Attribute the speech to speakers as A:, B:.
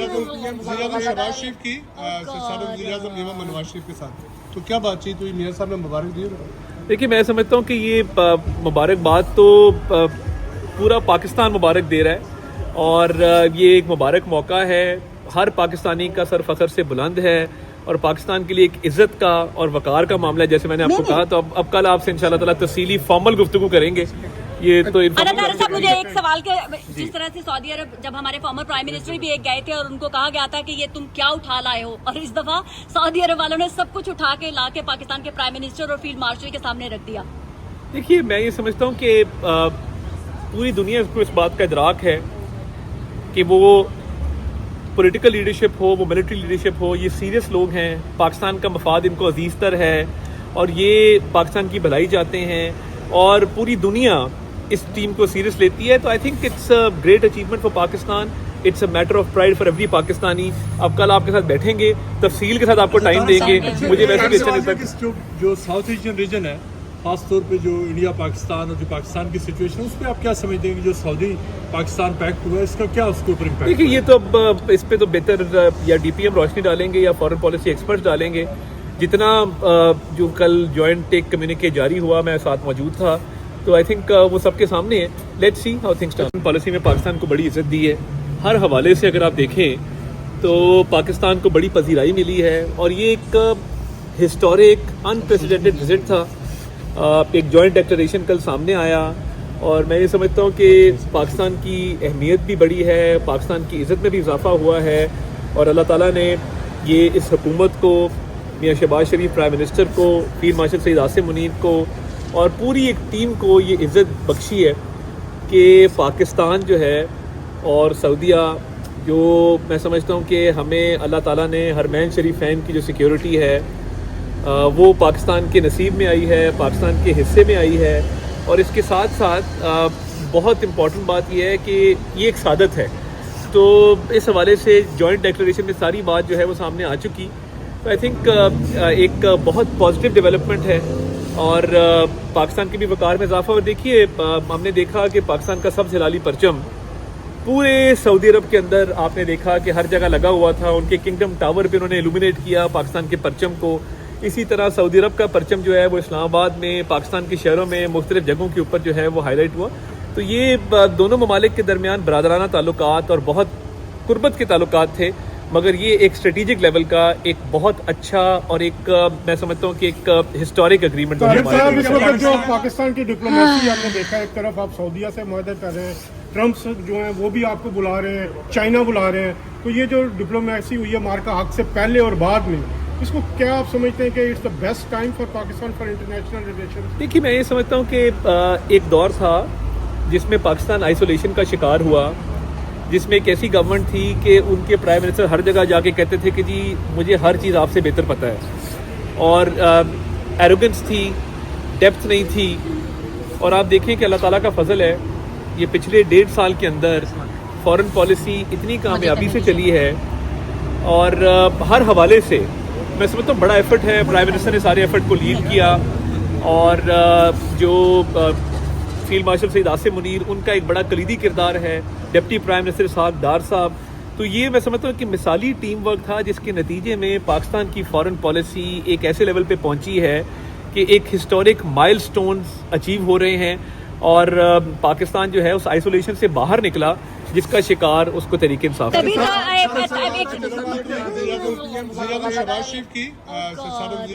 A: वज़ीर-ए-आज़म शहबाज शरीफ की साबिक़ वज़ीर-ए-आज़म इमाम नवाज शरीफ के साथ, तो क्या बातचीत हुई? मियां साहब ने मुबारक दी?
B: देखिए, मैं समझता हूँ कि ये मुबारकबाद तो पूरा पाकिस्तान मुबारक दे रहा है और ये एक मुबारक मौका है। हर पाकिस्तानी का सर फखर से बुलंद है और पाकिस्तान के लिए एक इज़्ज़त का और वक़ार का मामला है, जैसे मैंने आपको कहा। तो अब कल आपसे इंशाल्लाह ताला तफसीली फॉर्मल गुफ्तगू करेंगे। ये तो
C: साहब, मुझे एक सवाल के, जिस तरह से सऊदी अरब जब हमारे फॉर्मर प्राइम मिनिस्टर भी एक गए थे और उनको कहा गया था कि ये तुम क्या उठा लाए हो, और इस दफा सऊदी अरब वालों ने सब कुछ उठा के ला के पाकिस्तान के प्राइम मिनिस्टर और फील्ड मार्शल के सामने रख दिया।
B: देखिए, मैं ये समझता हूँ कि पूरी दुनिया को इस बात का इदराक है कि वो पॉलिटिकल लीडरशिप हो, वो मिलिट्री लीडरशिप हो, ये सीरियस लोग हैं। पाकिस्तान का मफाद इनको अजीज़ तर है और ये पाकिस्तान की भलाई चाहते हैं और पूरी दुनिया इस टीम को सीरियस लेती है। तो I think it's a great achievement for Pakistan, it's a matter of pride for every Pakistani. अब कल आपके साथ बैठेंगे, तफसील के साथ आपको टाइम देंगे। मुझे वैसे भी अच्छा लगता है
A: जो साउथ एशियन रीजन है, खास तौर पे जो इंडिया पाकिस्तान और जो पाकिस्तान की सिचुएशन, उस पर आप क्या समझते हैं कि जो सऊदी पाकिस्तान पैक्ट हुआ है, इसका क्या उसके ऊपर इम्पैक्ट?
B: देखिए, ये तो अब इस पे तो बेहतर या डीपीएम रोशनी डालेंगे या फॉरेन पॉलिसी एक्सपर्ट्स डालेंगे। जितना जो कल जॉइंट टेक कम्युनिके जारी हुआ, मैं साथ मौजूद था, तो आई थिंक वो सबके सामने है। Let's see how things turn. Policy में पाकिस्तान को बड़ी इज्जत दी है। हर हवाले से अगर आप देखें तो पाकिस्तान को बड़ी पजीराई मिली है और ये एक हिस्टोरिक अनप्रेसिडेंटेड विजिट था। एक जॉइंट डिक्लेरेशन कल सामने आया और मैं ये समझता हूँ कि पाकिस्तान की अहमियत भी बड़ी है, पाकिस्तान की इज़्ज़त में भी इजाफा हुआ है और अल्लाह ताला ने ये इस हुकूमत को, मियां शहबाज शरीफ प्राइम मिनिस्टर को, फील्ड मार्शल सईद आसिम मुनीर को और पूरी एक टीम को ये इज़्ज़त बख्शी है कि पाकिस्तान जो है और सऊदीया, जो मैं समझता हूँ कि हमें अल्लाह ताला ने हरमैन शरीफैन की जो सिक्योरिटी है वो पाकिस्तान के नसीब में आई है, पाकिस्तान के हिस्से में आई है। और इसके साथ साथ बहुत इम्पॉर्टेंट बात यह है कि ये एक सादत है। तो इस हवाले से जॉइंट डिक्लेरेशन में सारी बात जो है वो सामने आ चुकी। तो आई थिंक एक बहुत पॉजिटिव डेवलपमेंट है और पाकिस्तान के भी वक़ार में इजाफा। और देखिए, हमने देखा कि पाकिस्तान का सबसे हिलाली परचम पूरे सऊदी अरब के अंदर आपने देखा कि हर जगह लगा हुआ था। उनके किंगडम टावर पे उन्होंने इल्यूमिनेट किया पाकिस्तान के परचम को। इसी तरह सऊदी अरब का परचम जो है वो इस्लामाबाद में, पाकिस्तान के शहरों में, मुख्तलिफ जगहों के ऊपर जो है वो हाईलाइट हुआ। तो ये दोनों ममालिक के दरमियान बरादराना ताल्लुकात और बहुत कुर्बत के ताल्लुकात थे, मगर ये एक स्ट्रेटेजिक लेवल का एक बहुत अच्छा और एक मैं समझता हूँ कि एक हिस्टोरिक एग्रीमेंट
D: है। इस वक्त जो पाकिस्तान की डिप्लोमेसी आपने देखा, एक तरफ आप सऊदीया से मुआहदा कर रहे हैं, ट्रम्प जो हैं वो भी आपको बुला रहे हैं, चाइना बुला रहे हैं, तो ये जो डिप्लोमेसी हुई है मार्का हक से पहले और बाद में, इसको क्या आप समझते हैं कि it's the best time for Pakistan for international relations?
B: देखिए, मैं ये समझता हूँ कि एक दौर था जिसमें पाकिस्तान आइसोलेशन का शिकार हुआ, जिसमें एक ऐसी गवर्नमेंट थी कि उनके प्राइम मिनिस्टर हर जगह जाके कहते थे कि जी मुझे हर चीज़ आपसे बेहतर पता है, और एरोगेंस थी, डेप्थ नहीं थी। और आप देखें कि अल्लाह ताला का फजल है, ये पिछले 1.5 साल के अंदर फॉरेन पॉलिसी इतनी कामयाबी से चली है और हर हवाले से मैं समझता हूँ बड़ा एफर्ट है। प्राइम मिनिस्टर ने सारे एफर्ट को लीड किया और जो फील्ड मार्शल सईद आसिम मुनीर, उनका एक बड़ा कलीदी किरदार है, डिप्टी प्राइम मिनिस्टर इसहाक डार साहब। तो ये मैं समझता हूँ कि मिसाली टीम वर्क था, जिसके नतीजे में पाकिस्तान की फॉरेन पॉलिसी एक ऐसे लेवल पे पहुँची है कि एक हिस्टोरिक माइलस्टोन्स अचीव हो रहे हैं और पाकिस्तान जो है उस आइसोलेशन से बाहर निकला जिसका शिकार उसको तहरीक इंसाफ
A: वज़ीर-ए-आज़म शहबाज शरीफ की